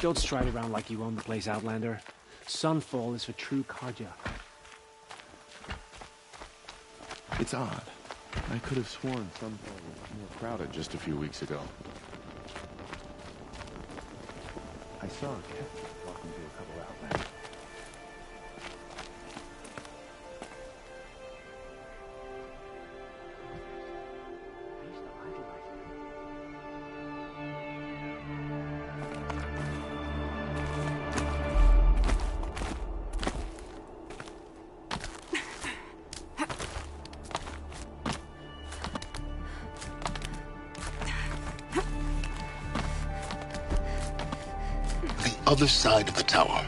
Don't stride around like you own the place, Outlander. Sunfall is for true Carja. It's odd. I could have sworn Sunfall was more crowded just a few weeks ago. I saw Kevin walking to a couple Outlanders. Other side of the tower.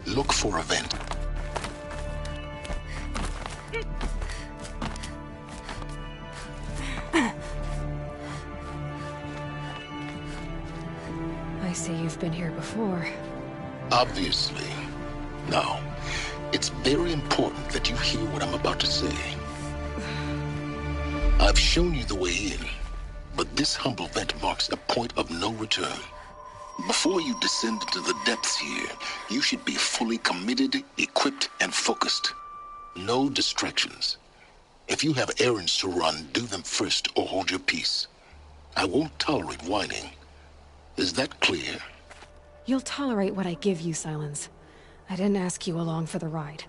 Look for a vent. I see you've been here before. Obviously. Now, it's very important that you hear what I'm about to say. I've shown you the way in, but this humble vent marks a point of no return. Before you descend into the depths here, you should be fully committed, equipped, and focused. No distractions. If you have errands to run, do them first or hold your peace. I won't tolerate whining. Is that clear? You'll tolerate what I give you, Silence. I didn't ask you along for the ride.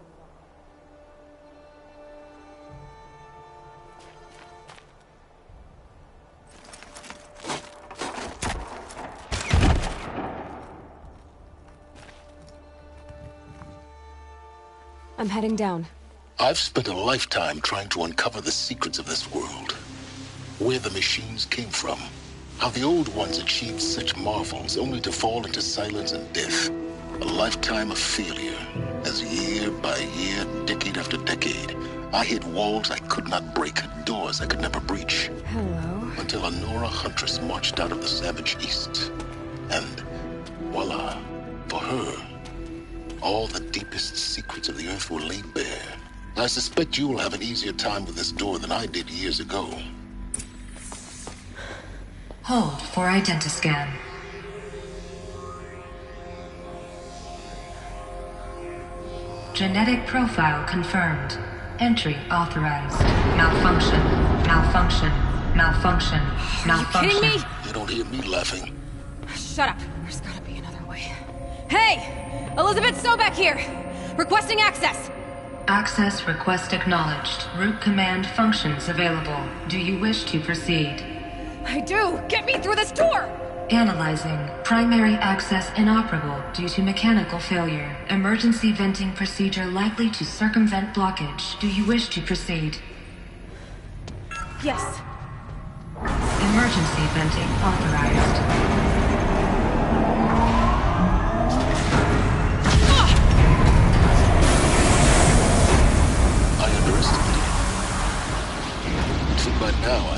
I'm heading down. I've spent a lifetime trying to uncover the secrets of this world. Where the machines came from. How the old ones achieved such marvels only to fall into silence and death. A lifetime of failure. As year by year, decade after decade, I hit walls I could not break, doors I could never breach. Hello. Until a Nora huntress marched out of the savage east. And voila, for her, all the deepest secrets of the Earth were laid bare. I suspect you will have an easier time with this door than I did years ago. Hold for identiscan. Genetic profile confirmed. Entry authorized. Malfunction. Malfunction. Malfunction. Malfunction. Are you kidding me? You don't hear me laughing. Shut up. There's gotta be another way. Hey! Elizabeth Sobek here! Requesting access! Access request acknowledged. Root command functions available. Do you wish to proceed? I do! Get me through this door! Analyzing. Primary access inoperable due to mechanical failure. Emergency venting procedure likely to circumvent blockage. Do you wish to proceed? Yes. Emergency venting authorized. By now,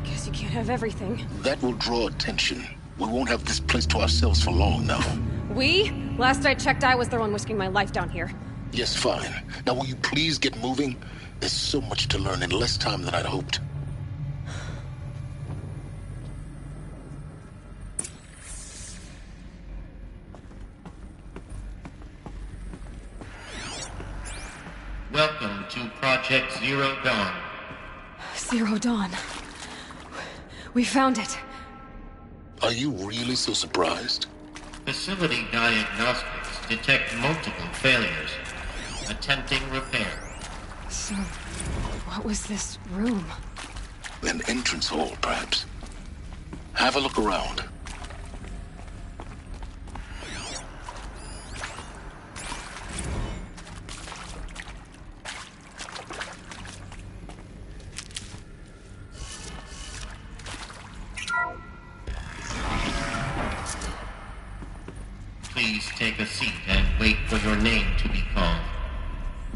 Guess you can't have everything. that will draw attention. We won't have this place to ourselves for long now. We? Last I checked, I was the one risking my life down here. Yes, fine. Now will you please get moving? There's so much to learn in less time than I'd hoped. Welcome to Project Zero Dawn. Zero Dawn. We found it. Are you really so surprised? Facility diagnostics detect multiple failures. Attempting repair. So, what was this room? An entrance hall, perhaps. Have a look around. Please take a seat and wait for your name to be called.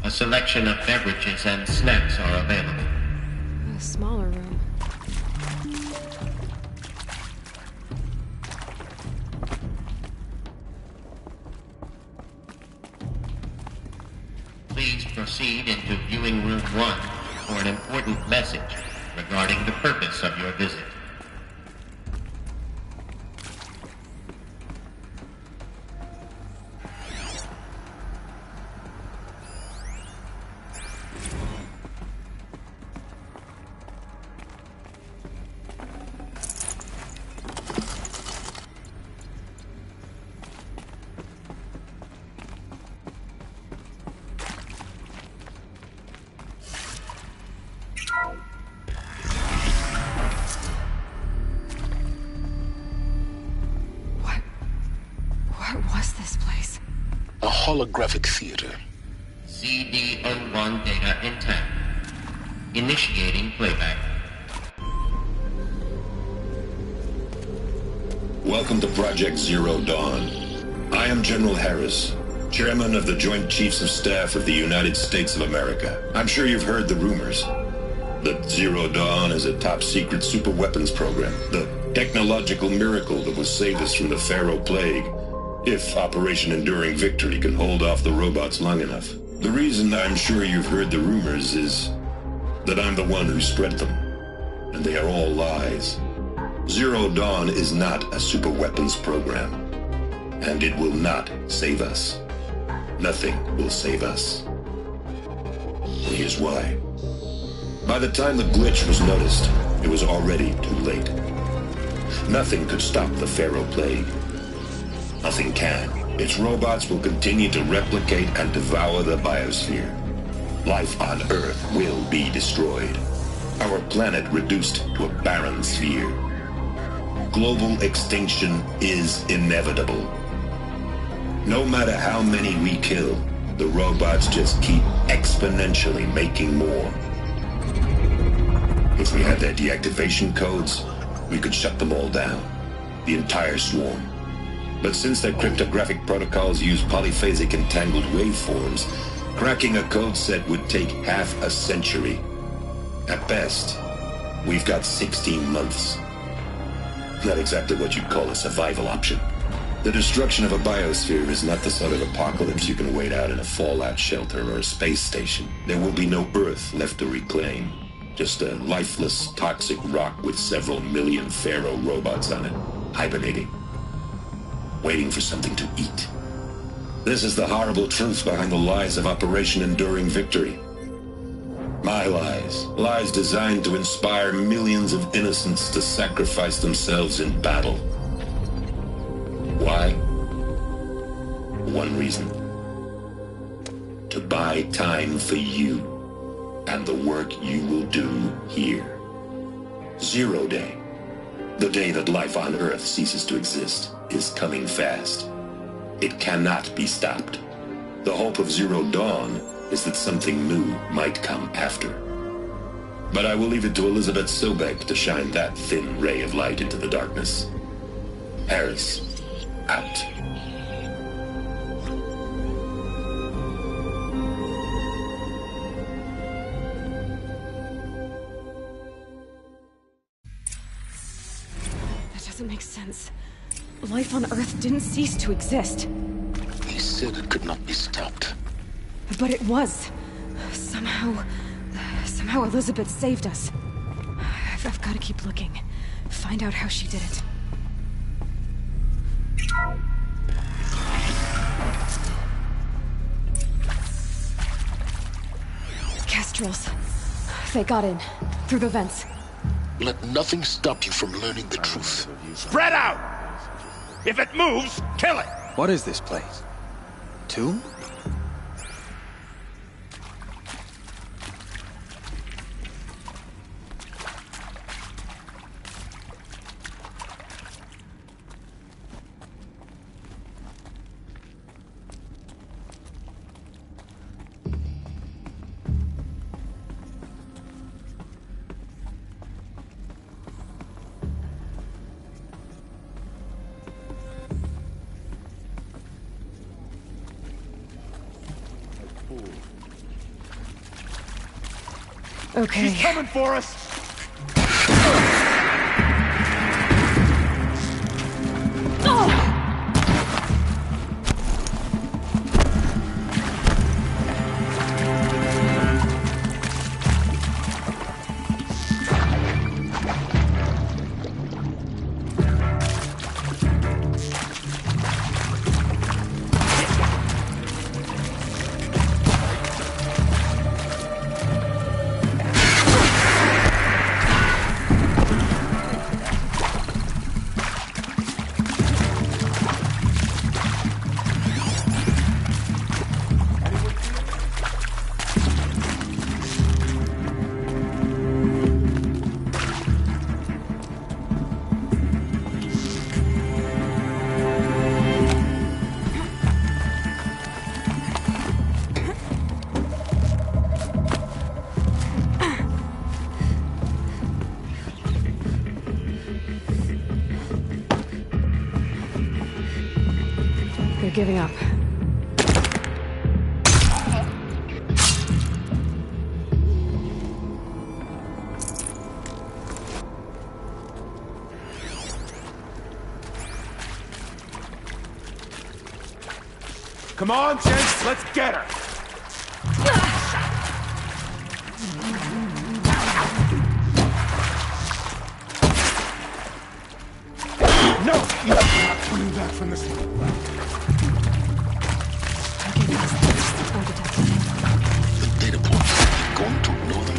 A selection of beverages and snacks are available. A smaller room. Please proceed into viewing room 1 for an important message regarding the purpose of your visit. What was this place? A holographic theater. CD01 data intact. Initiating playback. Welcome to Project Zero Dawn. I am General Harris, Chairman of the Joint Chiefs of Staff of the United States of America. I'm sure you've heard the rumors that Zero Dawn is a top-secret super-weapons program, the technological miracle that will save us from the Pharaoh Plague, if Operation Enduring Victory can hold off the robots long enough. The reason I'm sure you've heard the rumors is that I'm the one who spread them, and they are all lies. Zero Dawn is not a super-weapons program, and it will not save us. Nothing will save us. Here's why. By the time the glitch was noticed, it was already too late. Nothing could stop the Pharaoh Plague. Nothing can. Its robots will continue to replicate and devour the biosphere. Life on Earth will be destroyed. Our planet reduced to a barren sphere. Global extinction is inevitable. No matter how many we kill, the robots just keep exponentially making more. If we had their deactivation codes, we could shut them all down. The entire swarm. But since their cryptographic protocols use polyphasic entangled waveforms, cracking a code set would take half a century. At best, we've got 16 months. Not exactly what you'd call a survival option. The destruction of a biosphere is not the sort of apocalypse you can wait out in a fallout shelter or a space station. There will be no Earth left to reclaim. Just a lifeless, toxic rock with several million Pharaoh robots on it, hibernating, waiting for something to eat. This is the horrible truth behind the lies of Operation Enduring Victory. My lies. Lies designed to inspire millions of innocents to sacrifice themselves in battle. Why? One reason. To buy time for you and the work you will do here. Zero Day, the day that life on Earth ceases to exist, is coming fast. It cannot be stopped. The hope of Zero Dawn is that something new might come after. But I will leave it to Elizabeth Sobek to shine that thin ray of light into the darkness. Harris, out. Doesn't make sense. Life on Earth didn't cease to exist. He said it could not be stopped. But it was. Somehow Elizabeth saved us. I've got to keep looking. Find out how she did it. Kestrels. They got in. Through the vents. Let nothing stop you from learning the truth. Spread out! If it moves, kill it! What is this place? Tomb? Okay. He's coming for us! giving up. Come on, gents, let's get her! No! You're not coming back from this one. The data points. You're going to ignore them.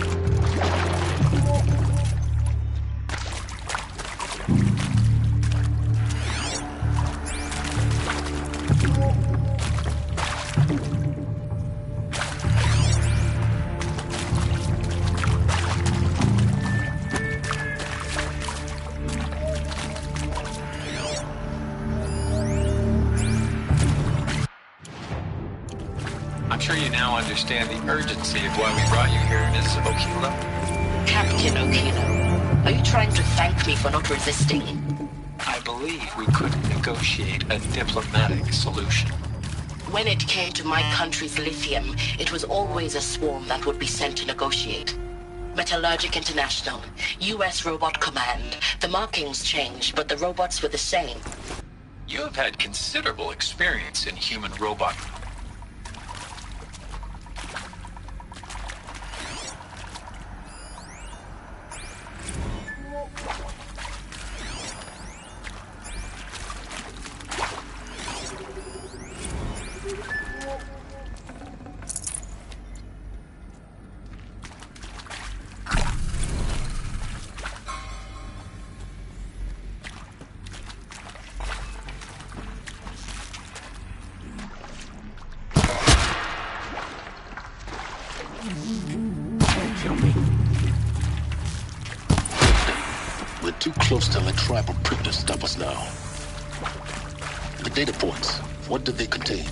I'm sure you now understand the urgency of why we brought you here, Ms. Okino. Captain Okino, are you trying to thank me for not resisting? I believe we could negotiate a diplomatic solution. When it came to my country's lithium, it was always a swarm that would be sent to negotiate. Metallurgic International, U.S. Robot Command. The markings changed, but the robots were the same. You have had considerable experience in human-robot. We're too close to the tribal prick to stop us now. The data points, what do they contain?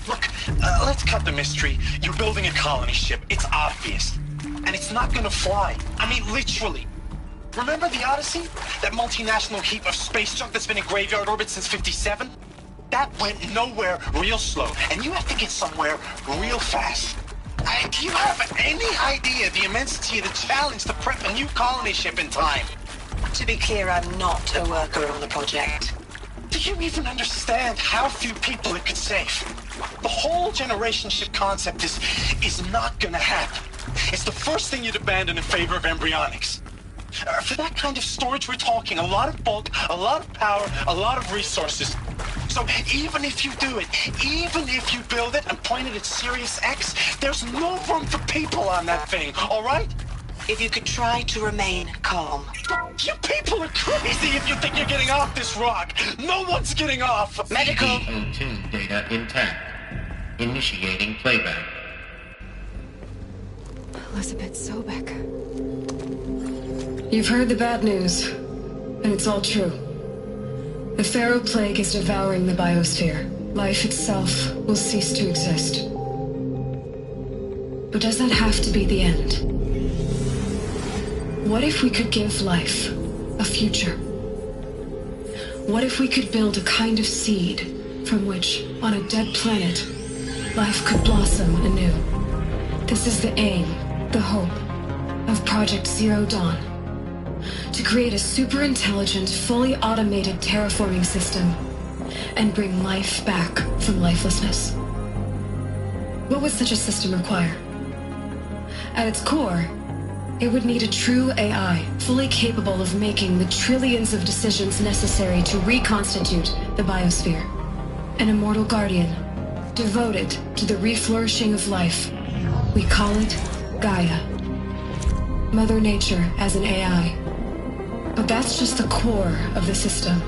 Look, let's cut the mystery. You're building a colony ship. It's obvious. And it's not gonna fly. I mean, literally. Remember the Odyssey? That multinational heap of space junk that's been in graveyard orbit since '57? That went nowhere real slow, and you have to get somewhere real fast. Do you have any idea the immensity of the challenge to prep a new colony ship in time? To be clear, I'm not a worker on the project. Do you even understand how few people it could save? The whole generation ship concept is not gonna happen. It's the first thing you'd abandon in favor of embryonics. For that kind of storage, we're talking a lot of bulk, a lot of power, a lot of resources. So even if you do it, even if you build it and point it at Sirius X, there's no room for people on that thing, all right? If you could try to remain calm. You people are crazy if you think you're getting off this rock. No one's getting off. Medical. CO2 data intact. Initiating playback. Elizabeth Sobek. You've heard the bad news, and it's all true. The Pharaoh Plague is devouring the biosphere. Life itself will cease to exist. But does that have to be the end? What if we could give life a future? What if we could build a kind of seed from which, on a dead planet, life could blossom anew? This is the aim, the hope, of Project Zero Dawn. To create a super-intelligent, fully automated terraforming system and bring life back from lifelessness. What would such a system require? At its core, it would need a true AI, fully capable of making the trillions of decisions necessary to reconstitute the biosphere. An immortal guardian, devoted to the reflourishing of life. We call it Gaia. Mother Nature as an AI. But that's just the core of the system.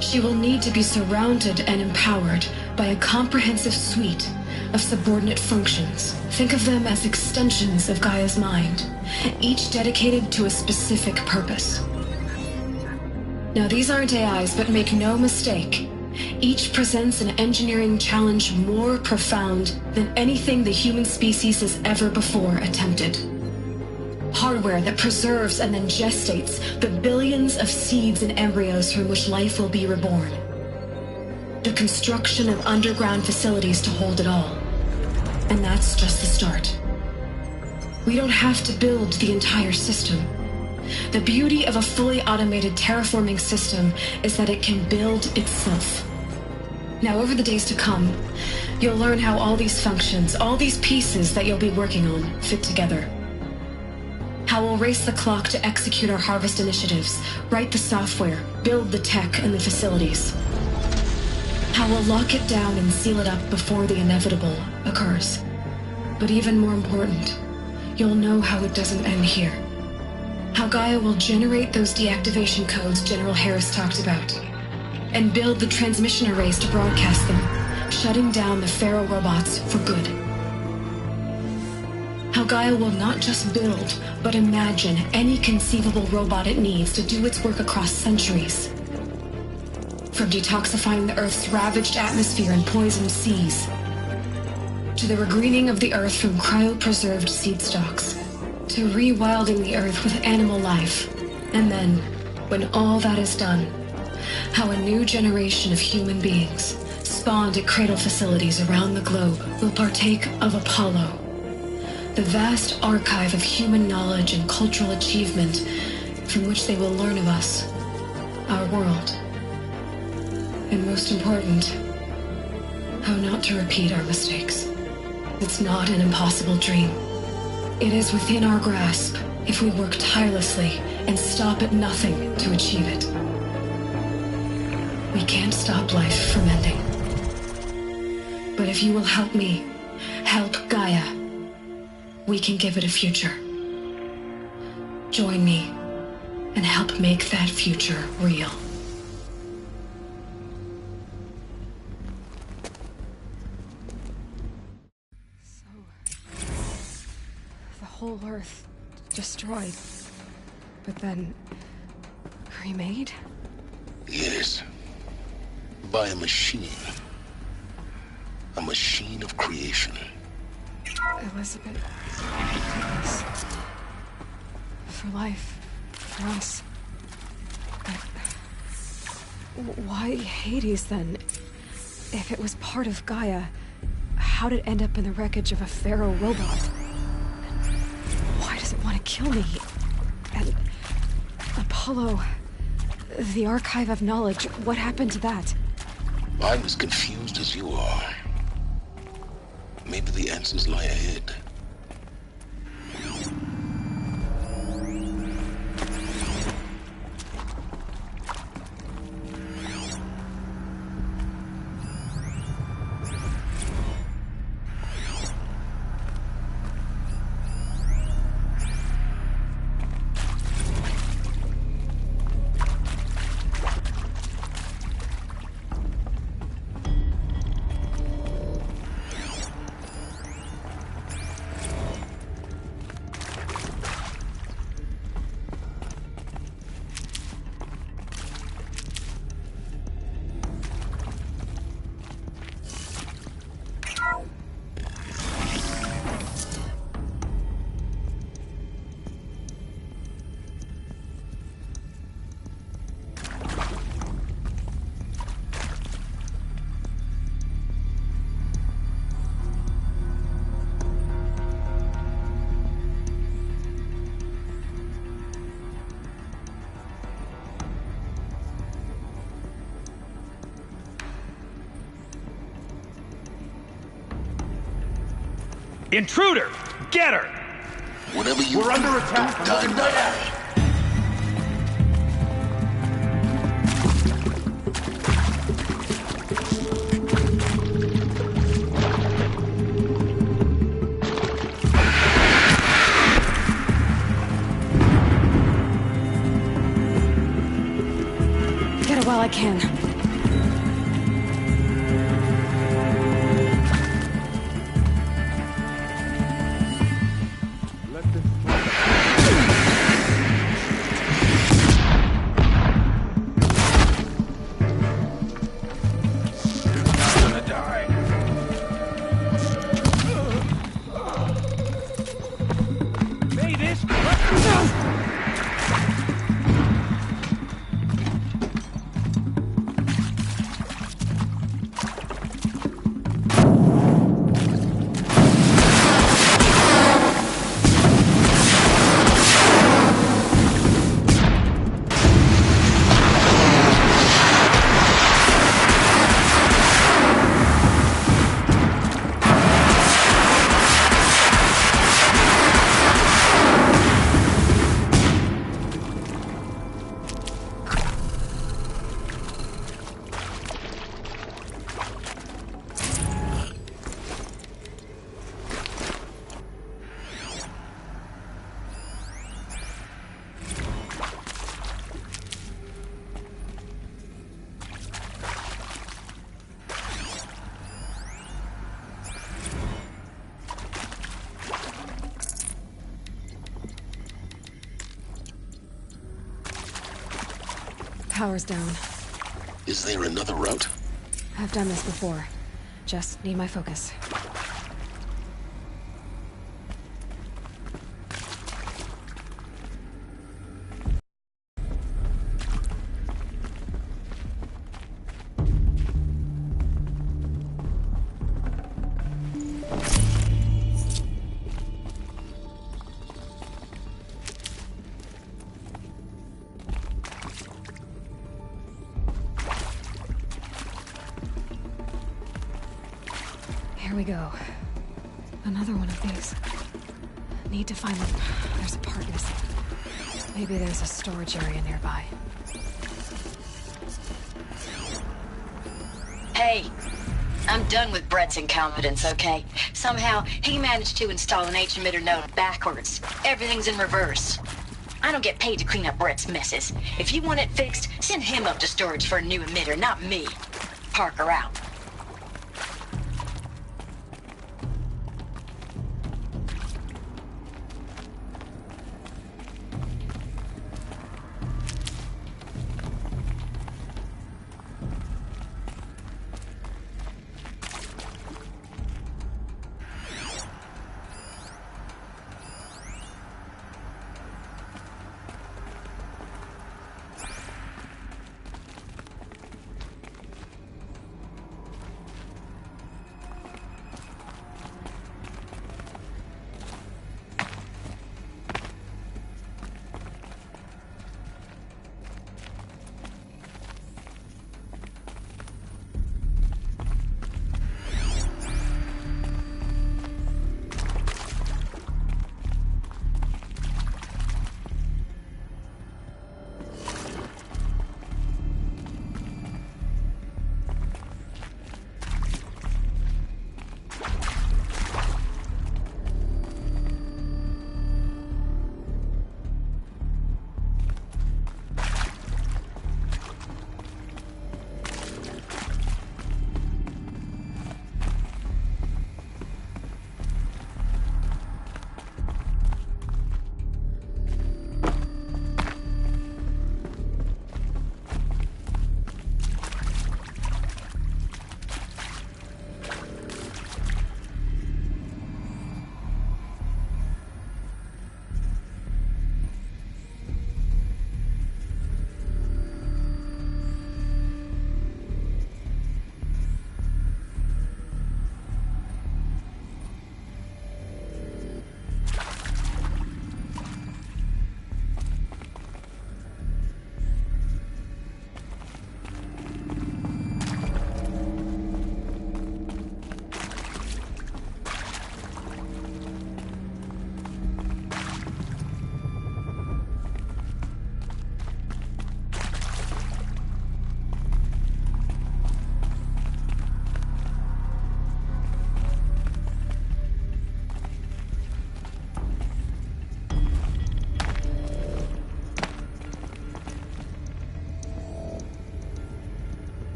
She will need to be surrounded and empowered by a comprehensive suite of subordinate functions. Think of them as extensions of Gaia's mind, each dedicated to a specific purpose. Now, these aren't AIs, but make no mistake, Each presents an engineering challenge more profound than anything the human species has ever before attempted. Hardware that preserves and then gestates the billions of seeds and embryos from which life will be reborn. The construction of underground facilities to hold it all. And that's just the start. We don't have to build the entire system. The beauty of a fully automated terraforming system is that it can build itself. Now, over the days to come, you'll learn how all these functions, all these pieces that you'll be working on, fit together. How we'll race the clock to execute our harvest initiatives, write the software, build the tech and the facilities. How we'll lock it down and seal it up before the inevitable occurs. But even more important, you'll know how it doesn't end here. How Gaia will generate those deactivation codes General Harris talked about, and build the transmission arrays to broadcast them, shutting down the Pharaoh robots for good. How Gaia will not just build, but imagine any conceivable robot it needs to do its work across centuries. From detoxifying the Earth's ravaged atmosphere and poisoned seas, to the regreening of the Earth from cryopreserved seed stocks, to rewilding the Earth with animal life. And then, when all that is done, how a new generation of human beings, spawned at cradle facilities around the globe, will partake of Apollo, the vast archive of human knowledge and cultural achievement from which they will learn of us, our world. And most important, how not to repeat our mistakes. It's not an impossible dream. It is within our grasp if we work tirelessly and stop at nothing to achieve it. We can't stop life from ending. But if you will help me, help Gaia, we can give it a future. Join me and help make that future real. Whole Earth destroyed, but then remade? Yes. By a machine. A machine of creation. Elizabeth. For life. For us. But why Hades then? If it was part of Gaia, how did it end up in the wreckage of a Pharaoh robot? Want to kill me? And Apollo, the archive of knowledge, what happened to that? I'm as confused as you are. Maybe the answers lie ahead. Intruder! Get her! Whatever you We're under attack. Don't die now. Get her while I can. Power's down. Is there another route? I've done this before. Just need my focus. Here we go. Another one of these. Need to find them. There's a part missing. Maybe there's a storage area nearby. Hey, I'm done with Brett's incompetence, okay? Somehow, he managed to install an H-emitter node backwards. Everything's in reverse. I don't get paid to clean up Brett's messes. If you want it fixed, send him up to storage for a new emitter, not me. Parker out.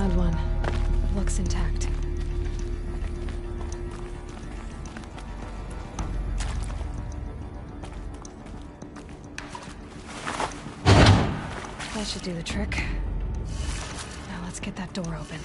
Found one. Looks intact. That should do the trick. Now let's get that door open.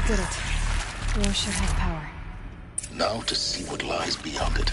That did it. Door should have power. Now to see what lies beyond it.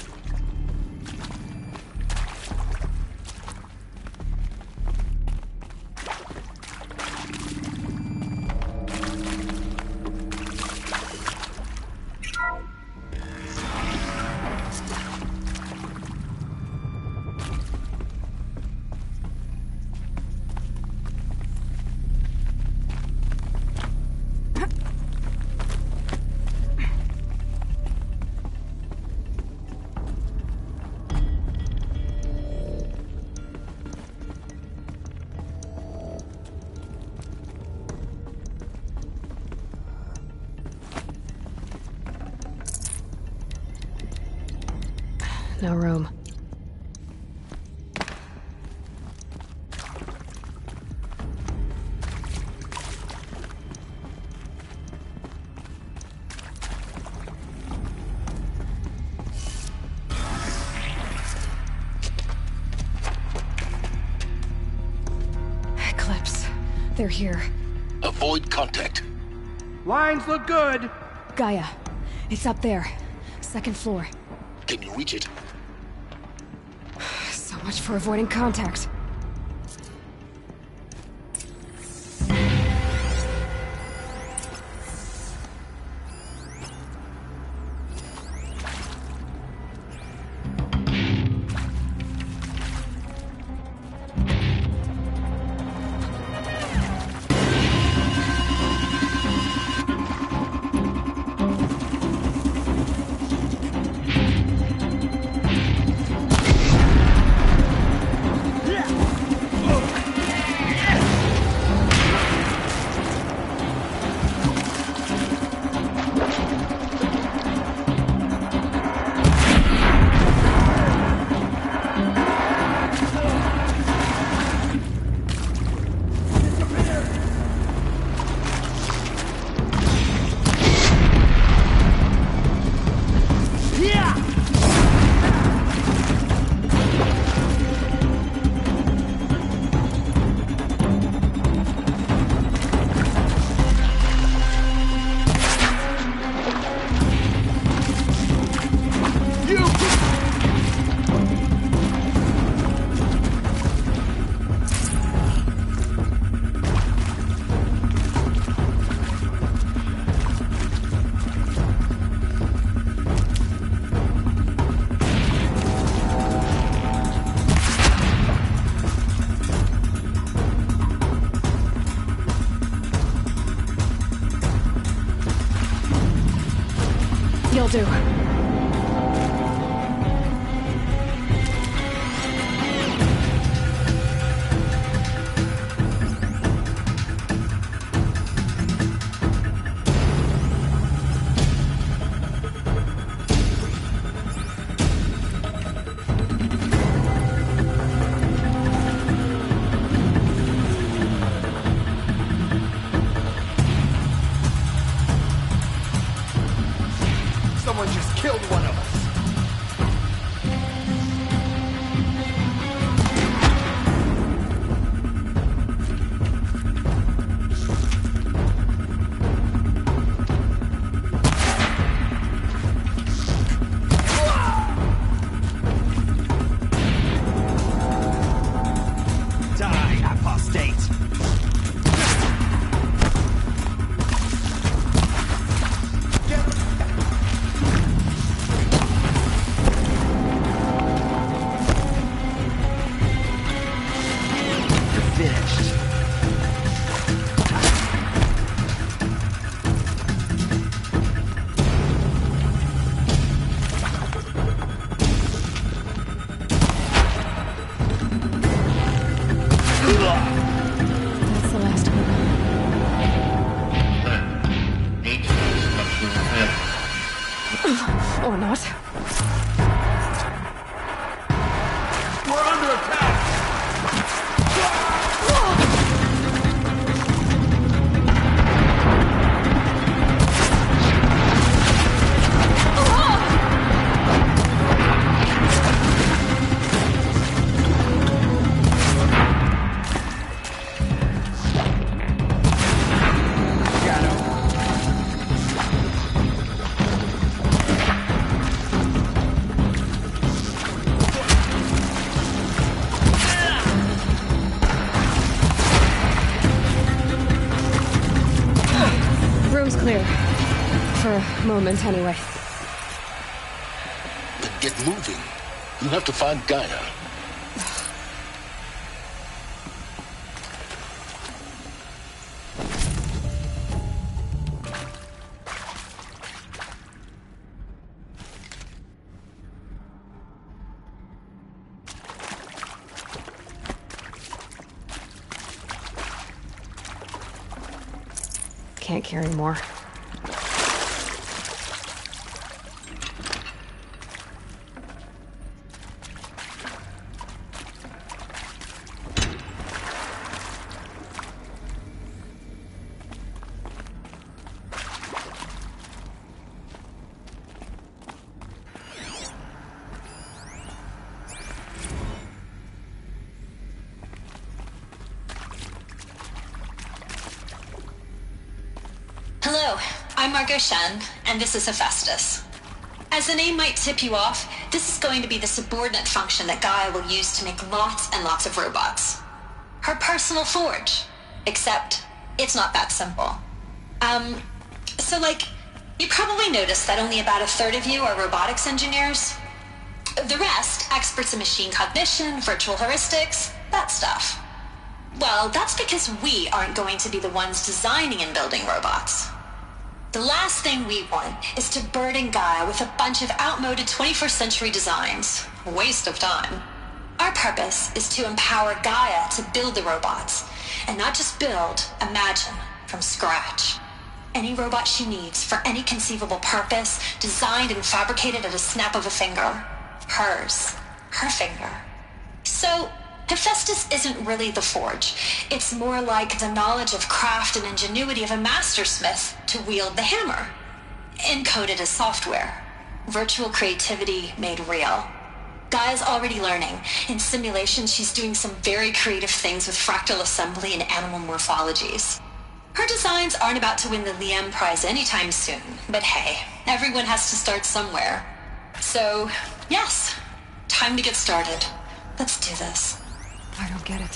No room. Eclipse. They're here. Avoid contact. Lines look good. Gaia. It's up there. Second floor. Can you reach it? So much for avoiding contact. You'll do. Someone just a moment anyway. Then get moving. You have to find Gaia. Can't carry more. Hello, I'm Margot Shen, and this is Hephaestus. As the name might tip you off, this is going to be the subordinate function that Gaia will use to make lots and lots of robots. Her personal forge. Except, it's not that simple. You probably noticed that only about a third of you are robotics engineers. The rest, experts in machine cognition, virtual heuristics, that stuff. Well, that's because we aren't going to be the ones designing and building robots. The last thing we want is to burden Gaia with a bunch of outmoded 21st century designs. A waste of time. Our purpose is to empower Gaia to build the robots, and not just build, imagine, from scratch. Any robot she needs for any conceivable purpose, designed and fabricated at a snap of a finger. Hers. Her finger. So, Hephaestus isn't really the forge. It's more like the knowledge of craft and ingenuity of a mastersmith to wield the hammer. Encoded as software. Virtual creativity made real. Gaia's already learning. In simulation, she's doing some very creative things with fractal assembly and animal morphologies. Her designs aren't about to win the Liam Prize anytime soon, but hey, everyone has to start somewhere. So, yes, time to get started. Let's do this. I don't get it.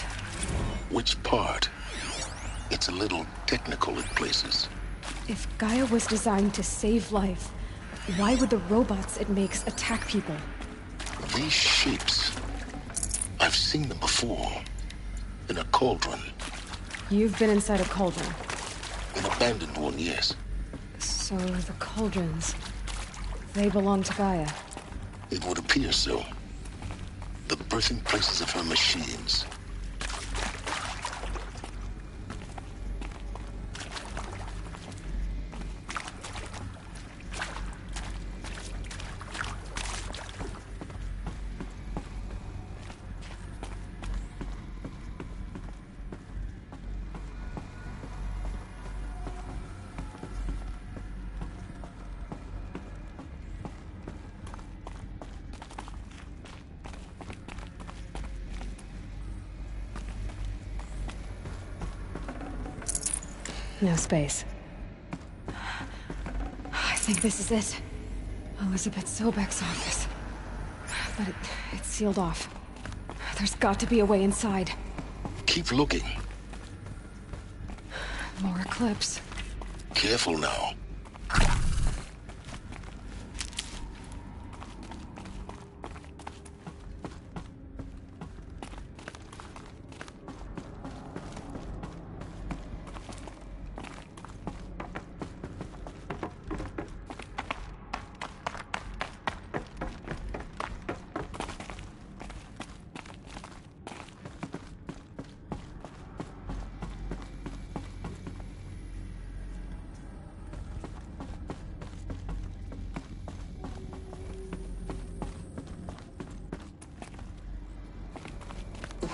Which part? It's a little technical in places. If Gaia was designed to save life, why would the robots it makes attack people? These shapes, I've seen them before. In a cauldron. You've been inside a cauldron. An abandoned one, yes. So the cauldrons, they belong to Gaia. It would appear so. The birthing places of her machines. No space. I think this is it. Elizabeth Sobek's office. But it's sealed off. There's got to be a way inside. Keep looking. More Eclipse. Careful now.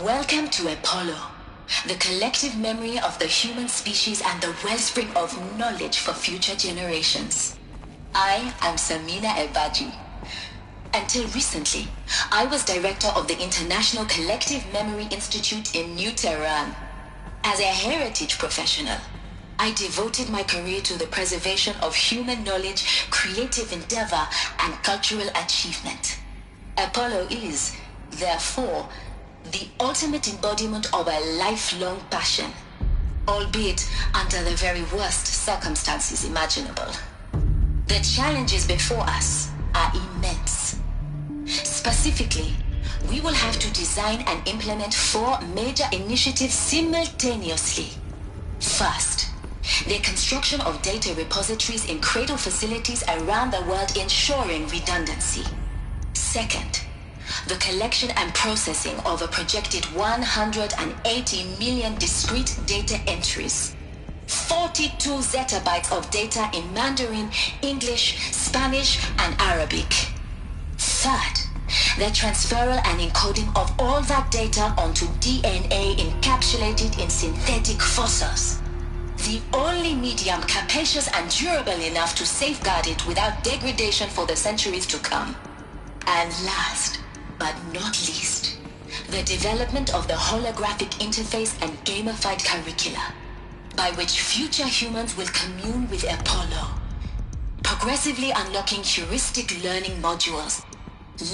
Welcome to Apollo, the collective memory of the human species and the wellspring of knowledge for future generations. I am Samina Ebaji. Until recently, I was director of the International Collective Memory Institute in New Tehran. As a heritage professional, I devoted my career to the preservation of human knowledge, creative endeavor, and cultural achievement. Apollo is, therefore, the ultimate embodiment of a lifelong passion, albeit under the very worst circumstances imaginable. The challenges before us are immense. Specifically, we will have to design and implement 4 major initiatives simultaneously. First, the construction of data repositories in cradle facilities around the world, ensuring redundancy. Second, the collection and processing of a projected 180 million discrete data entries. 42 zettabytes of data in Mandarin, English, Spanish, and Arabic. Third, the transferal and encoding of all that data onto DNA encapsulated in synthetic fossils. The only medium capacious and durable enough to safeguard it without degradation for the centuries to come. And last, but not least, the development of the holographic interface and gamified curricula, by which future humans will commune with Apollo, progressively unlocking heuristic learning modules,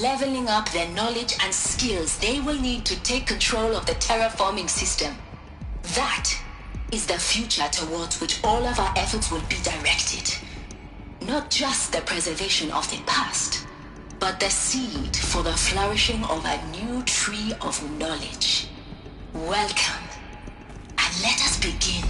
leveling up their knowledge and skills they will need to take control of the terraforming system. That is the future towards which all of our efforts will be directed. Not just the preservation of the past, but the seed for the flourishing of a new tree of knowledge. Welcome, and let us begin.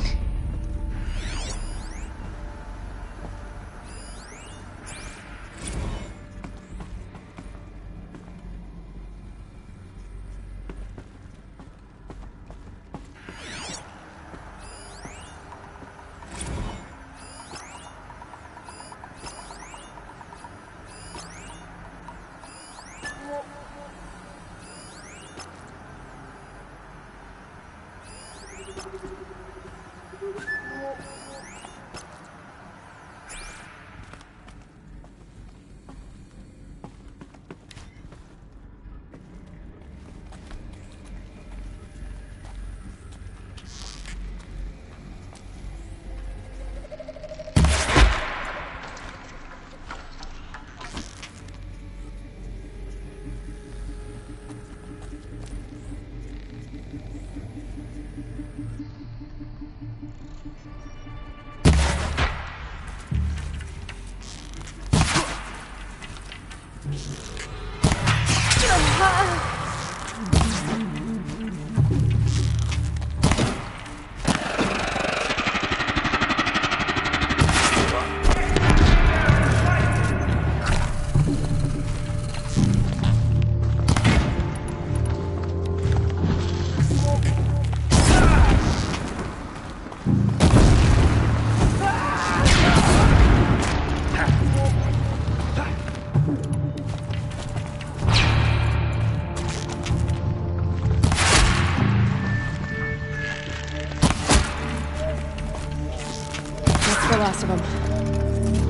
The last of them.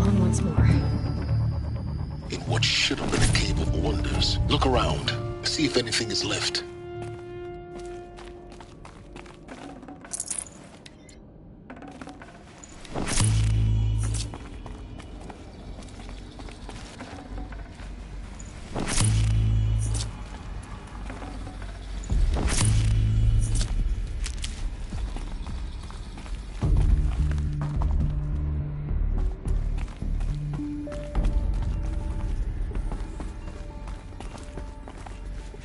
On once more. In what should have been a cave of wonders. Look around. See if anything is left.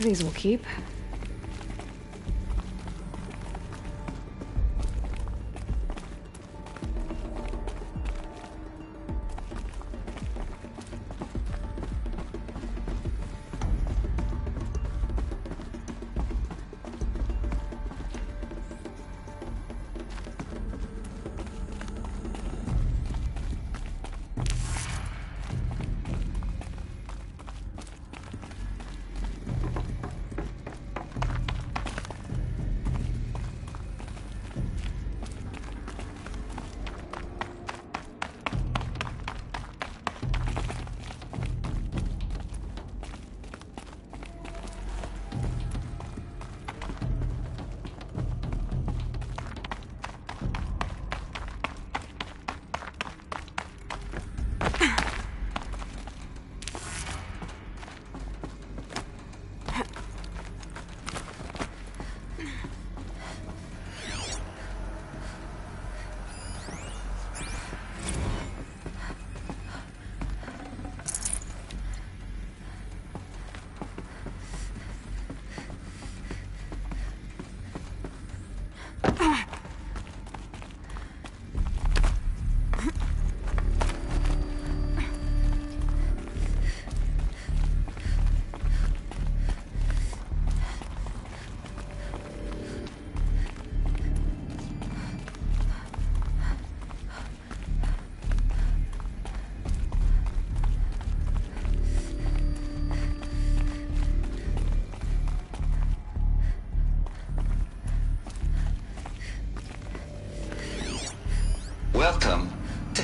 These will keep.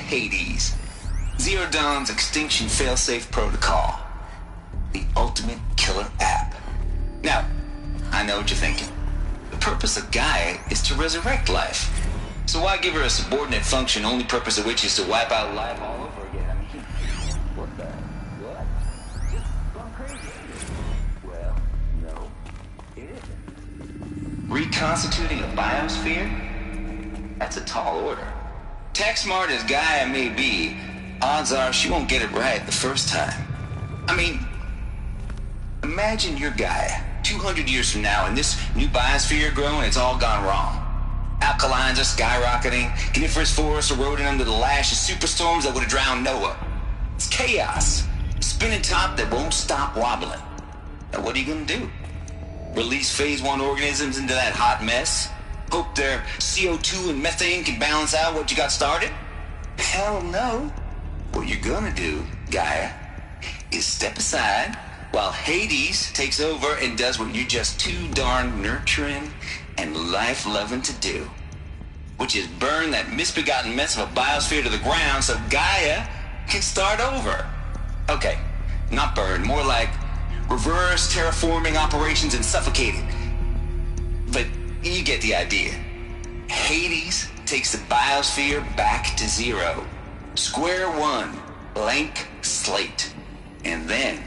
Hades, Zero Dawn's extinction failsafe protocol. The ultimate killer app. Now, I know what you're thinking. The purpose of Gaia is to resurrect life. So why give her a subordinate function, only purpose of which is to wipe out life all over again? I mean, what the? What? Just gone crazy. Well, no, it isn't. Reconstituting a biosphere? That's a tall order. Tech smart as Gaia may be, odds are she won't get it right the first time. I mean, imagine you're Gaia, 200 years from now, and this new biosphere you're growing, it's all gone wrong. Alkalines are skyrocketing, coniferous forests eroding under the lash of superstorms that would have drowned Noah. It's chaos, a spinning top that won't stop wobbling. Now what are you gonna do? Release phase 1 organisms into that hot mess? Hope their CO2 and methane can balance out what you got started? Hell no. What you're gonna do, Gaia, is step aside while Hades takes over and does what you're just too darn nurturing and life-loving to do, which is burn that misbegotten mess of a biosphere to the ground so Gaia can start over. Okay, not burn, more like reverse terraforming operations and suffocate it. But you get the idea. Hades takes the biosphere back to zero. Square one, blank slate. And then,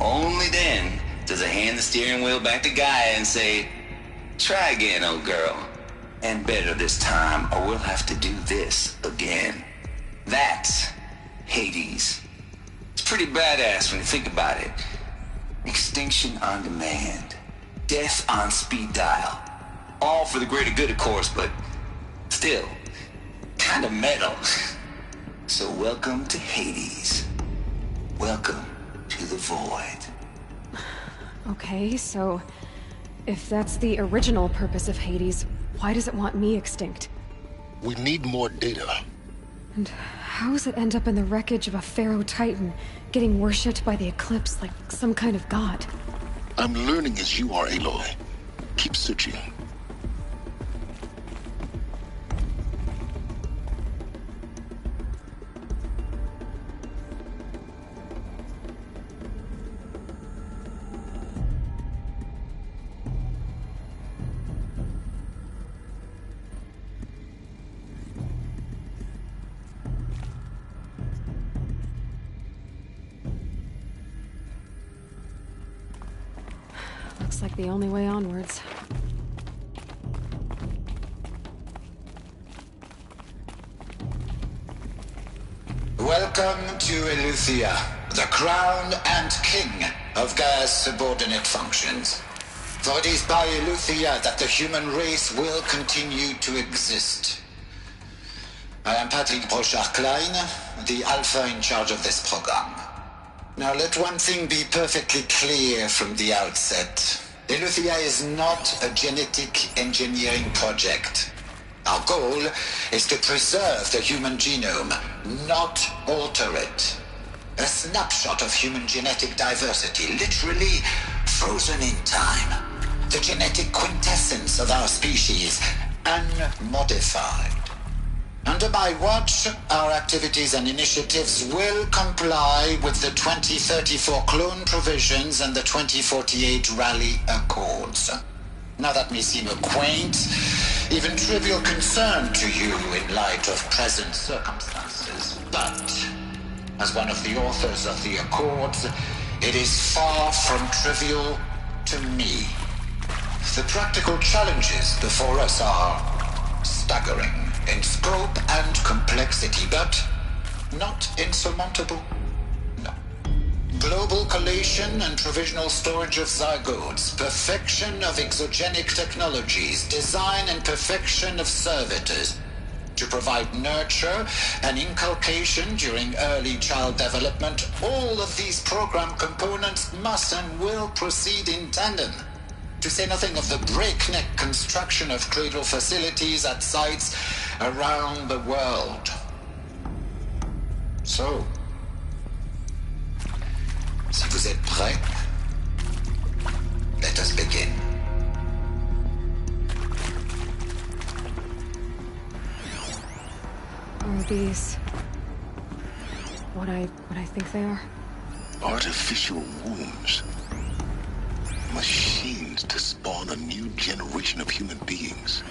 only then, does it hand the steering wheel back to Gaia and say, try again, old girl. And better this time, or we'll have to do this again. That's Hades. It's pretty badass when you think about it. Extinction on demand. Death on speed dial. All for the greater good, of course, but still, kind of metal. So welcome to Hades. Welcome to the void. Okay, so if that's the original purpose of Hades, why does it want me extinct? We need more data. And how does it end up in the wreckage of a Pharaoh Titan, getting worshipped by the Eclipse like some kind of god? I'm learning as you are, Aloy. Keep searching. Looks like the only way onwards. Welcome to Eleuthia, the crown and king of Gaia's subordinate functions. For it is by Eleuthia that the human race will continue to exist. I am Patrick Brochard-Klein, the Alpha in charge of this program. Now let one thing be perfectly clear from the outset. Eleuthia is not a genetic engineering project. Our goal is to preserve the human genome, not alter it. A snapshot of human genetic diversity, literally frozen in time. The genetic quintessence of our species, unmodified. Under my watch, our activities and initiatives will comply with the 2034 clone provisions and the 2048 Raleigh Accords. Now that may seem a quaint, even trivial concern to you in light of present circumstances, but as one of the authors of the Accords, it is far from trivial to me. The practical challenges before us are staggering in scope and complexity, but not insurmountable. No. Global collation and provisional storage of zygotes, perfection of exogenic technologies, design and perfection of servitors to provide nurture and inculcation during early child development. All of these program components must and will proceed in tandem. To say nothing of the breakneck construction of cradle facilities at sites around the world. So, si vous êtes prêts, let us begin. Are these what I think they are? Artificial wombs. Machines to spawn a new generation of human beings.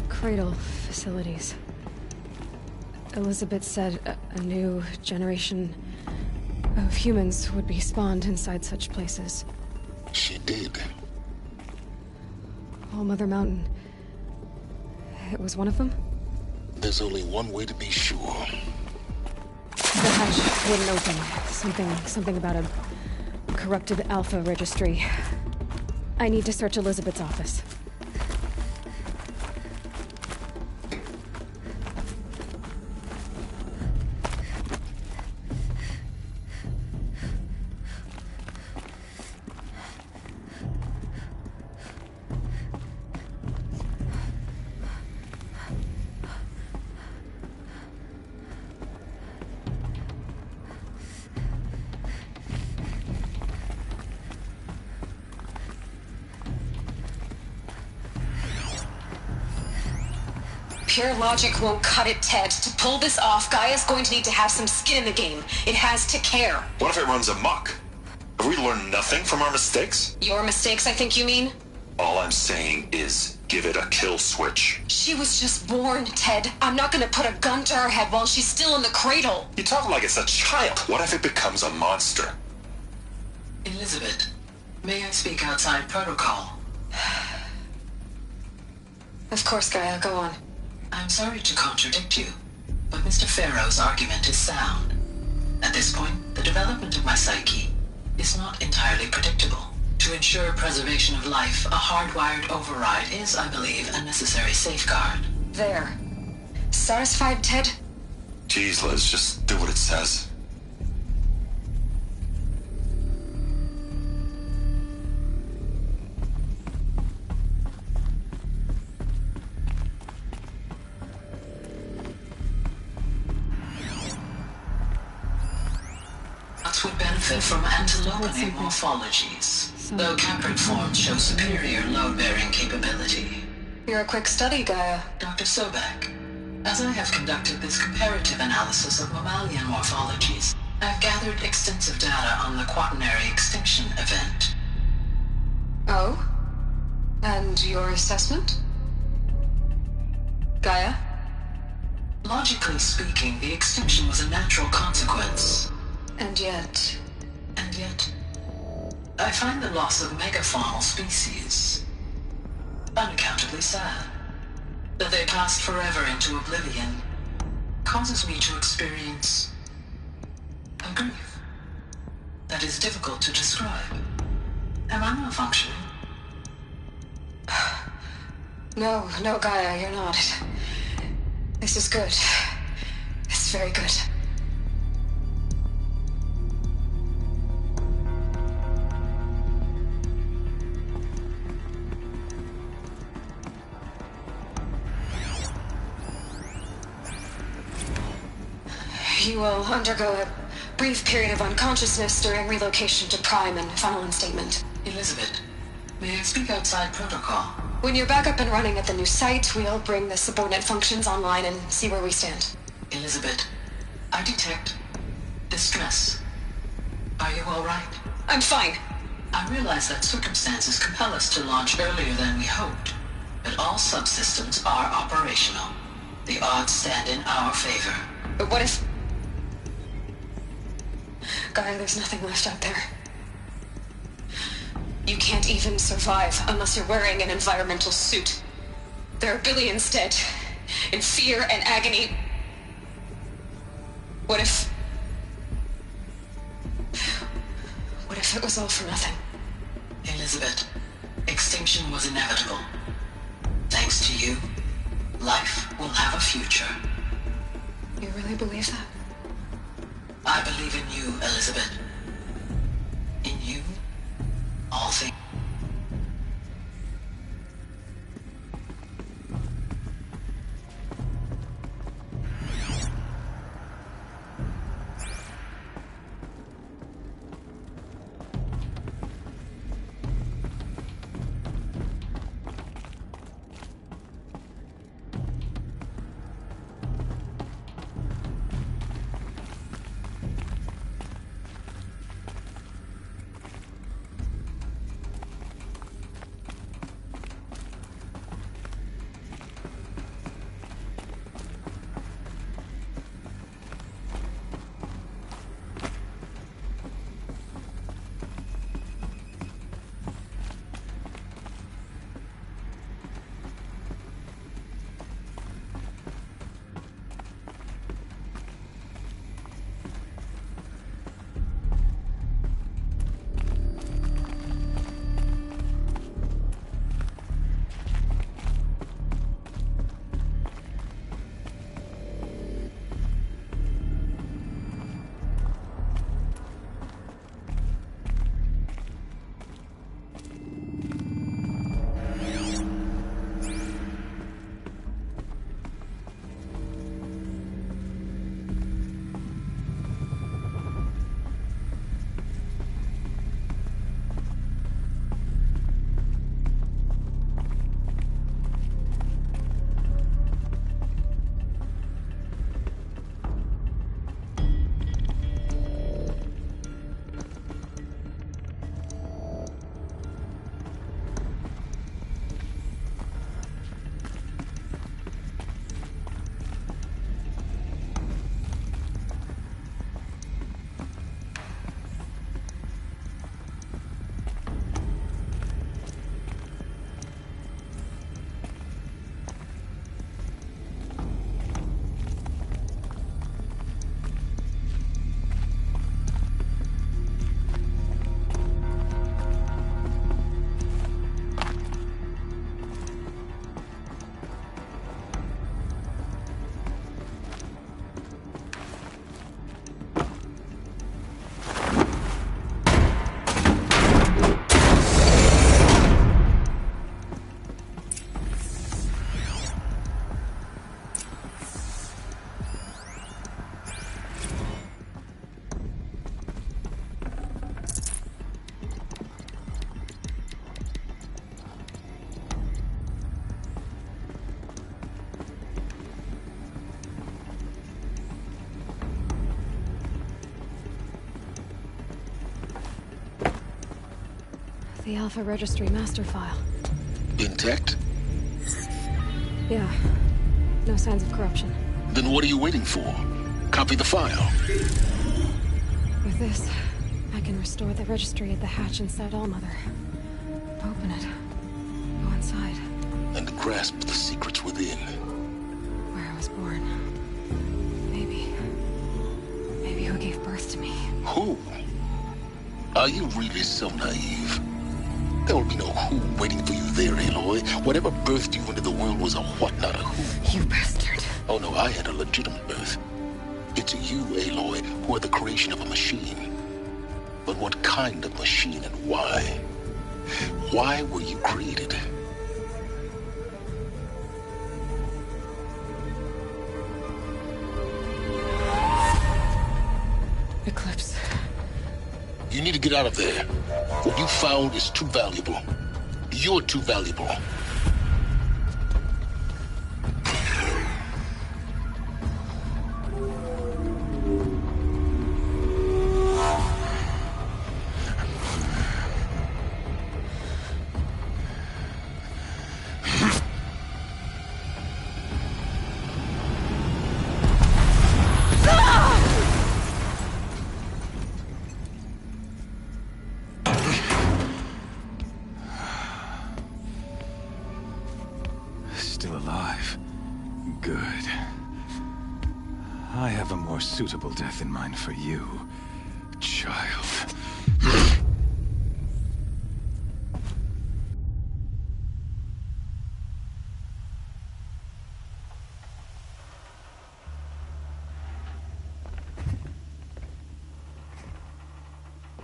Cradle facilities. Elizabeth said a new generation of humans would be spawned inside such places. She did. All Mother Mountain. It was one of them? There's only one way to be sure. The hatch wouldn't open. Something about a corrupted Alpha registry. I need to search Elizabeth's office. Pure logic won't cut it, Ted. To pull this off, Gaia's going to need to have some skin in the game. It has to care. What if it runs amok? Have we learned nothing from our mistakes? Your mistakes, I think you mean? All I'm saying is, give it a kill switch. She was just born, Ted. I'm not gonna put a gun to her head while she's still in the cradle. You talk like it's a child. What if it becomes a monster? Elizabeth, may I speak outside protocol? Of course, Gaia, go on. I'm sorry to contradict you, but Mr. Farrow's argument is sound. At this point, the development of my psyche is not entirely predictable. To ensure preservation of life, a hardwired override is, I believe, a necessary safeguard. There. Satisfied, Ted? Jeez, Liz, just do what it says. Would benefit from antilope morphologies, though Caprid forms show superior load-bearing capability. You're a quick study, Gaia. Dr. Sobek, as I have conducted this comparative analysis of mammalian morphologies, I've gathered extensive data on the quaternary extinction event. Oh? And your assessment? Gaia? Logically speaking, the extinction was a natural consequence. And yet, I find the loss of megafaunal species unaccountably sad. That they passed forever into oblivion causes me to experience a grief that is difficult to describe. Am I malfunctioning? No, Gaia, you're not. This is good. It's very good. You will undergo a brief period of unconsciousness during relocation to Prime and final instatement. Elizabeth, may I speak outside protocol? When you're back up and running at the new site, we'll bring the subordinate functions online and see where we stand. Elizabeth, I detect distress. Are you all right? I'm fine. I realize that circumstances compel us to launch earlier than we hoped, but all subsystems are operational. The odds stand in our favor. But what if... Gaia, there's nothing left out there. You can't even survive unless you're wearing an environmental suit. There are billions dead, in fear and agony. What if it was all for nothing? Elizabeth, extinction was inevitable. Thanks to you, life will have a future. You really believe that? I believe in you, Elizabeth. In you, all things. The Alpha Registry master file. Intact? Yeah. No signs of corruption. Then what are you waiting for? Copy the file. With this, I can restore the registry at the hatch inside Allmother. Open it. Go inside. And grasp the secrets within. Where I was born. Maybe who gave birth to me. Who? Are you really so naive? There will be no who waiting for you there, Aloy. Whatever birthed you into the world was a what, not a who. You bastard. Oh no, I had a legitimate birth. It's you, Aloy, who are the creation of a machine. But what kind of machine and why? Why were you created? Eclipse. You need to get out of there. What you found is too valuable. You're too valuable. Still alive. Good. I have a more suitable death in mind for you, child.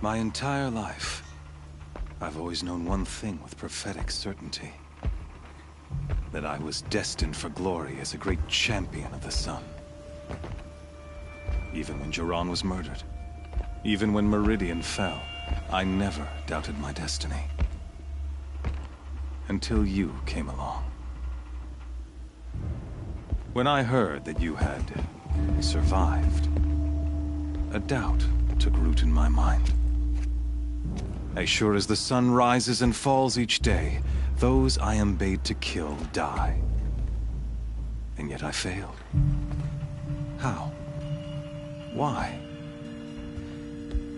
My entire life, I've always known one thing with prophetic certainty. That I was destined for glory as a great champion of the sun. Even when Jiran was murdered, even when Meridian fell, I never doubted my destiny. Until you came along. When I heard that you had survived, a doubt took root in my mind. As sure as the sun rises and falls each day, those I am bade to kill die. And yet I failed. How? Why?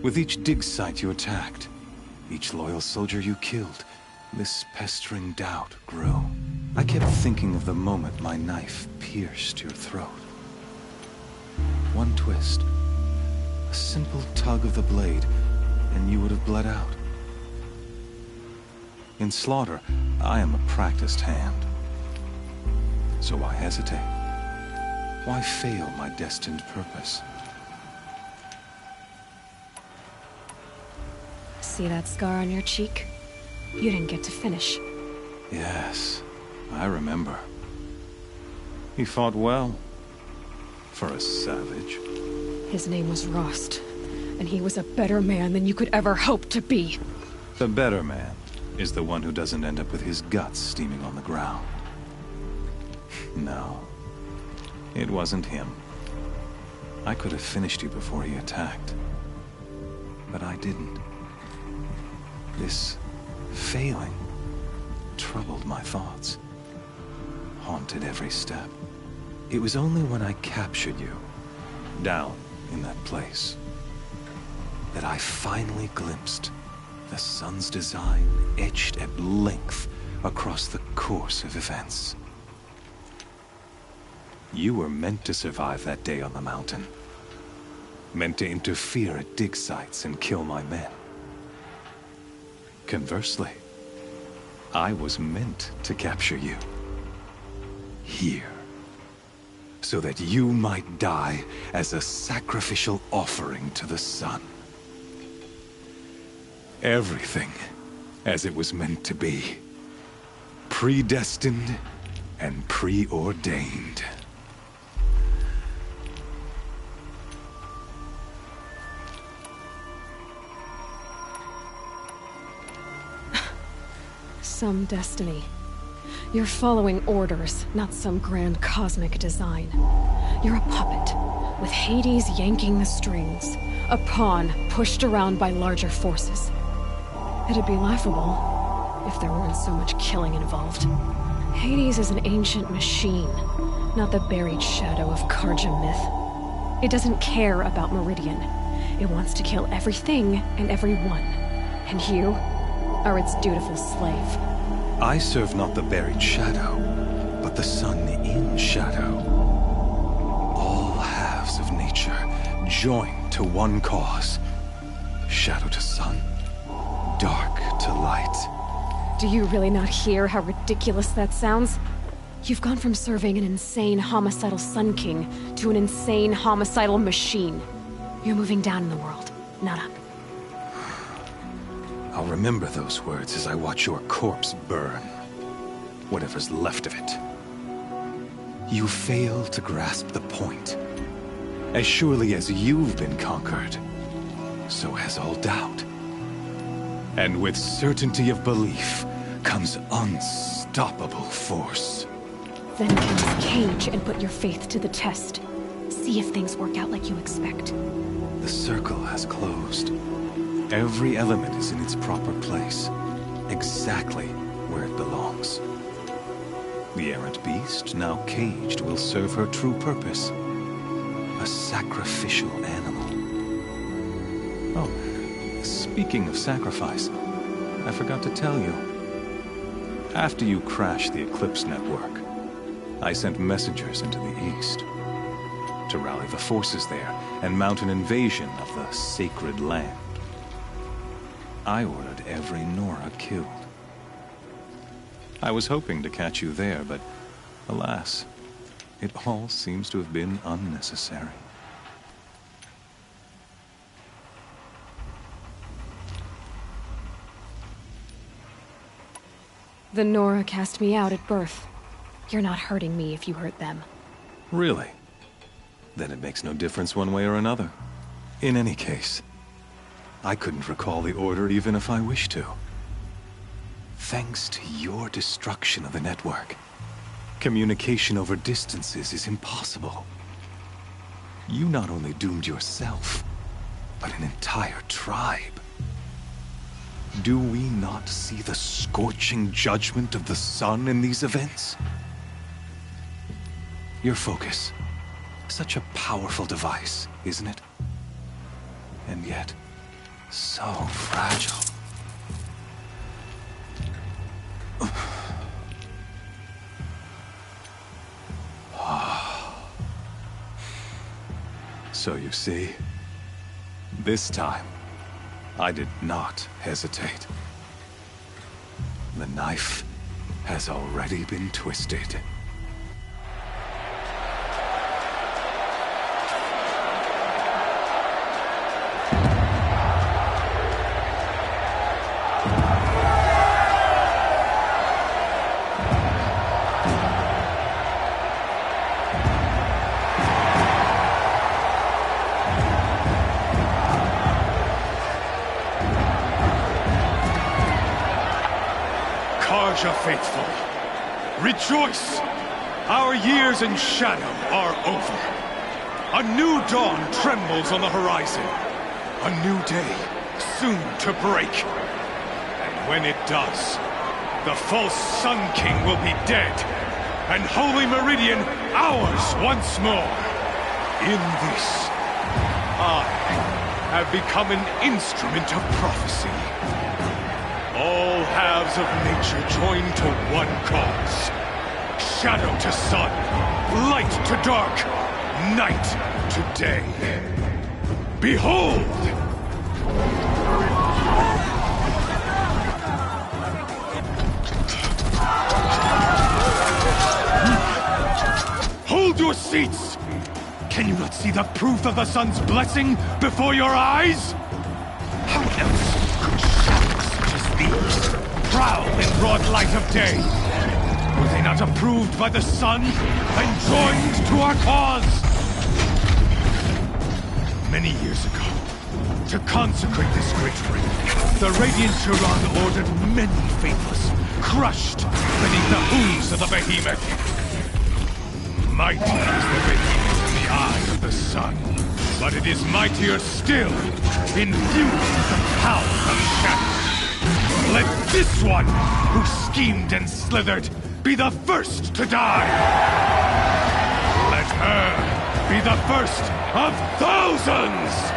With each dig site you attacked, each loyal soldier you killed, this pestering doubt grew. I kept thinking of the moment my knife pierced your throat. One twist, a simple tug of the blade, and you would have bled out. In slaughter, I am a practiced hand. So why hesitate? Why fail my destined purpose? See that scar on your cheek? You didn't get to finish. Yes, I remember. He fought well. For a savage. His name was Rost, and he was a better man than you could ever hope to be. The better man is the one who doesn't end up with his guts steaming on the ground. No, it wasn't him. I could have finished you before he attacked. But I didn't. This failing troubled my thoughts, haunted every step. It was only when I captured you, down in that place, that I finally glimpsed the sun's design etched at length across the course of events. You were meant to survive that day on the mountain. Meant to interfere at dig sites and kill my men. Conversely, I was meant to capture you. Here. So that you might die as a sacrificial offering to the sun. Everything as it was meant to be. Predestined and preordained. Some destiny. You're following orders, not some grand cosmic design. You're a puppet, with Hades yanking the strings. A pawn pushed around by larger forces. It'd be laughable if there weren't so much killing involved. Hades is an ancient machine, not the buried shadow of Carja myth. It doesn't care about Meridian. It wants to kill everything and everyone. And you are its dutiful slave. I serve not the buried shadow, but the sun in shadow. All halves of nature joined to one cause. Shadow to sun, dark to light. Do you really not hear how ridiculous that sounds? You've gone from serving an insane homicidal Sun King to an insane homicidal machine. You're moving down in the world, not up. I'll remember those words as I watch your corpse burn. Whatever's left of it. You fail to grasp the point. As surely as you've been conquered, so has all doubt. And with certainty of belief comes unstoppable force. Then cleanse Cage and put your faith to the test. See if things work out like you expect. The circle has closed. Every element is in its proper place, exactly where it belongs. The errant beast, now caged, will serve her true purpose. A sacrificial animal. Oh, speaking of sacrifice, I forgot to tell you. After you crashed the Eclipse network, I sent messengers into the east to rally the forces there and mount an invasion of the sacred land. I ordered every Nora killed. I was hoping to catch you there, but alas, it all seems to have been unnecessary. The Nora cast me out at birth. You're not hurting me if you hurt them. Really? Then it makes no difference one way or another. In any case, I couldn't recall the order even if I wished to. Thanks to your destruction of the network, communication over distances is impossible. You not only doomed yourself, but an entire tribe. Do we not see the scorching judgment of the sun in these events? Your focus. Such a powerful device, isn't it? And yet, so fragile. So you see, this time, I did not hesitate. The knife has already been twisted. Carja faithful, rejoice! Our years in shadow are over. A new dawn trembles on the horizon. A new day, soon to break. And when it does, the false Sun King will be dead, and Holy Meridian ours once more. In this, I have become an instrument of prophecy. All halves of nature join to one cause. Shadow to sun, light to dark, night to day. Behold! Hold your seats! Can you not see the proof of the sun's blessing before your eyes? How else could shadows such as these prowl in broad light of day? Were they not approved by the sun and joined to our cause? Many years ago, to consecrate this great ring, the Radiant Turan ordered many faithless, crushed beneath the hooves of the behemoth. Mighty is the behemoth in the eye of the sun, but it is mightier still, infused with the power of shadow. Let this one, who schemed and slithered, be the first to die! Let her be the first of thousands!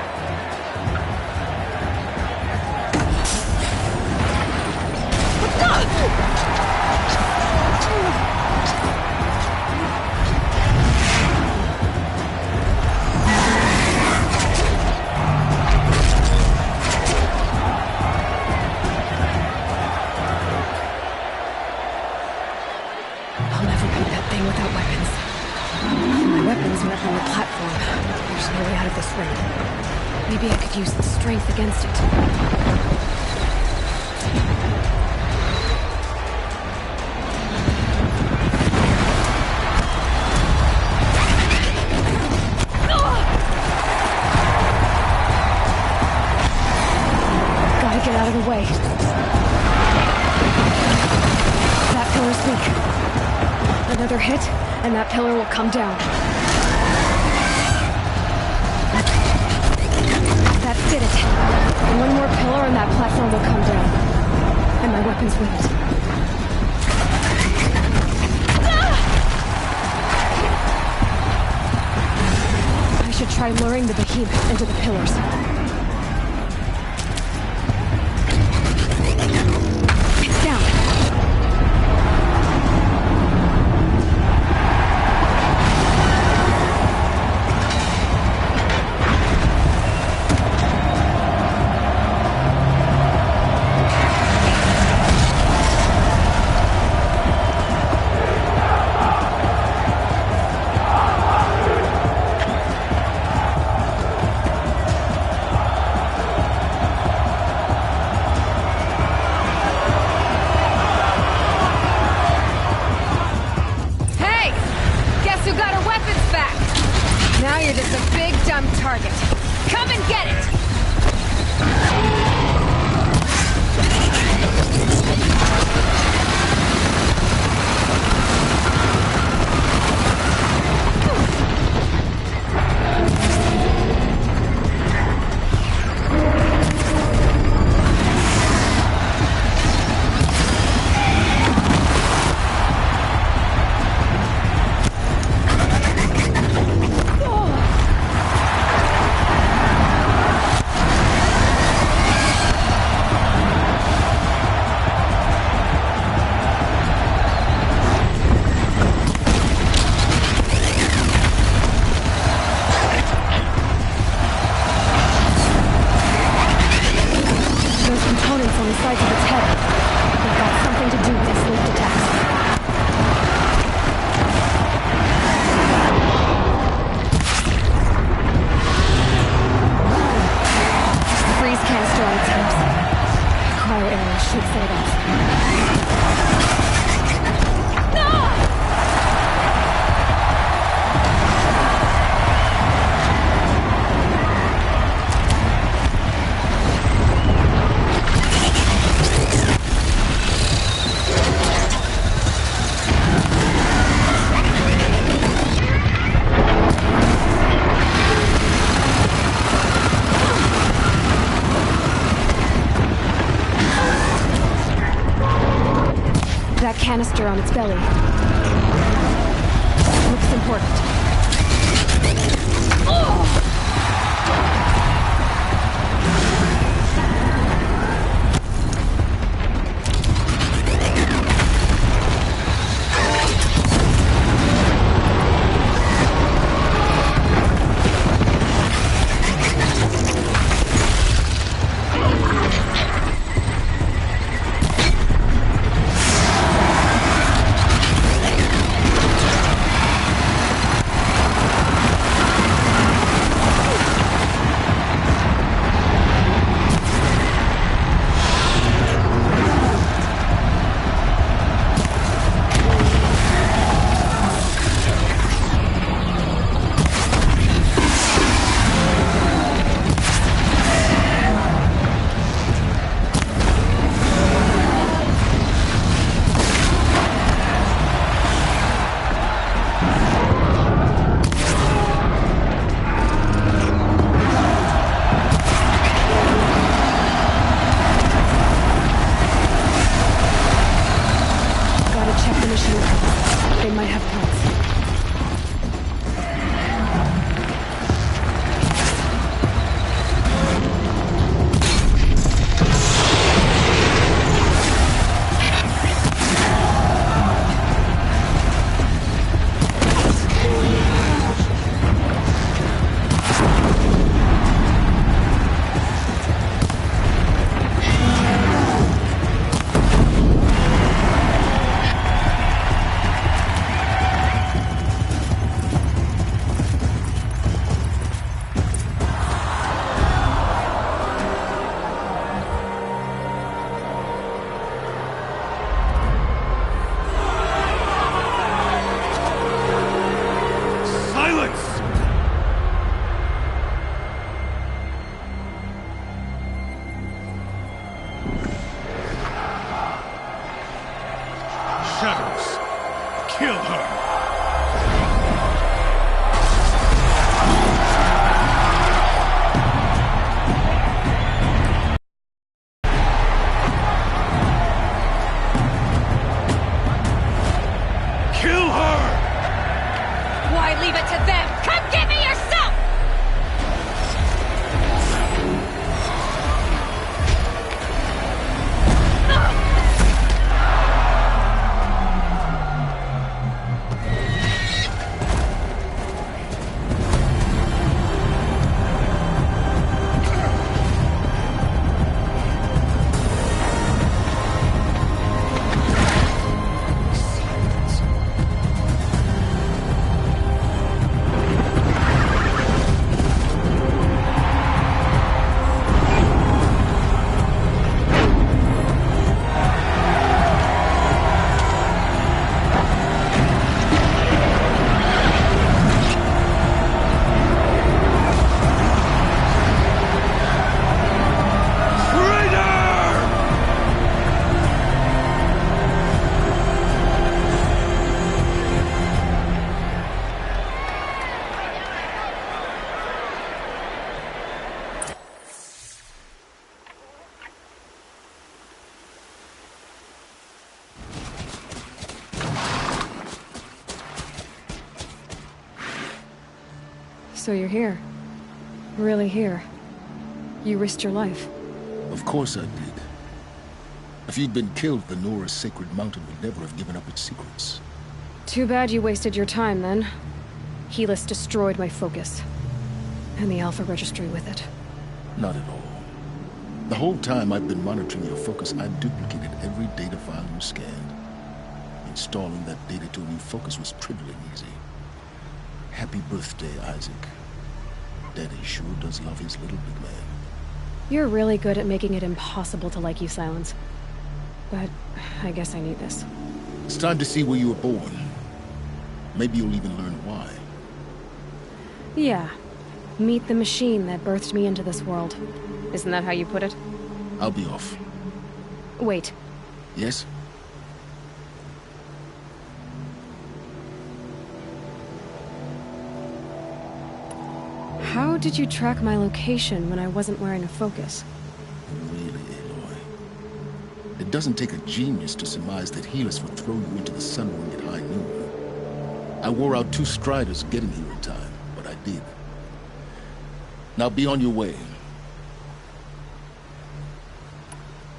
I'll never beat that thing without weapons. My weapons went on the platform. There's no way out of this ring. Maybe I could use the strength against it. Gotta get out of the way. That pillar's weak. Another hit, and that pillar will come down. That did it. One more pillar and that platform will come down. And my weapons with it. I should try luring the behemoth into the pillars. Down. Target. Come and get it! That canister on its belly. Looks important. Oh! So you're here. Really here. You risked your life. Of course I did. If you'd been killed, the Nora's Sacred Mountain would never have given up its secrets. Too bad you wasted your time, then. Helis destroyed my focus. And the Alpha Registry with it. Not at all. The whole time I've been monitoring your focus, I duplicated every data file you scanned. Installing that data to a new focus was trivially easy. Happy birthday, Isaac. Daddy sure does love his little big man. You're really good at making it impossible to like you, Silence. But I guess I need this. It's time to see where you were born. Maybe you'll even learn why. Yeah. Meet the machine that birthed me into this world. Isn't that how you put it? I'll be off. Wait. Yes? How did you track my location when I wasn't wearing a focus? Really, Aloy. It doesn't take a genius to surmise that Helis would throw you into the sun ring at high noon. I wore out 2 striders getting here in time, but I did. Now be on your way.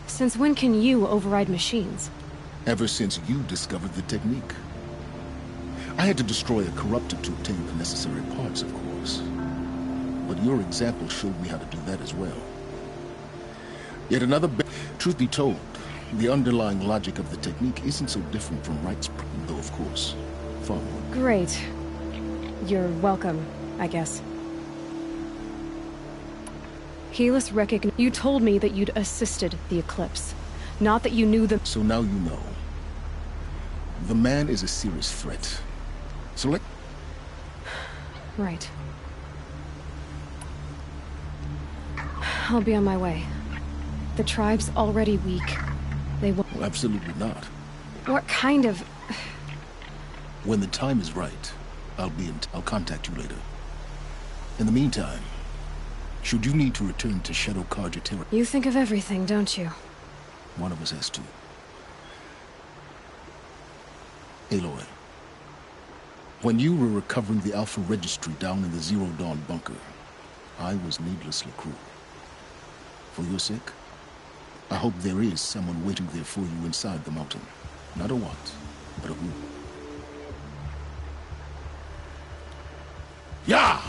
Since when can you override machines? Ever since you discovered the technique. I had to destroy a corruptor to obtain the necessary parts, of course. But your example showed me how to do that as well. Yet another truth be told, the underlying logic of the technique isn't so different from Wright's, though of course, far more. Great. You're welcome, I guess. Helis recognized. You told me that you'd assisted the Eclipse. Not that you knew them. So now you know. The man is a serious threat. So let... Right. I'll be on my way. The tribe's already weak. They will... Well, absolutely not. What kind of... When the time is right, I'll contact you later. In the meantime, should you need to return to Shadow Carja territory... You think of everything, don't you? One of us has to. Aloy, when you were recovering the Alpha Registry down in the Zero Dawn bunker, I was needlessly cruel. For your sake, I hope there is someone waiting there for you inside the mountain. Not a what, but a who. Yeah!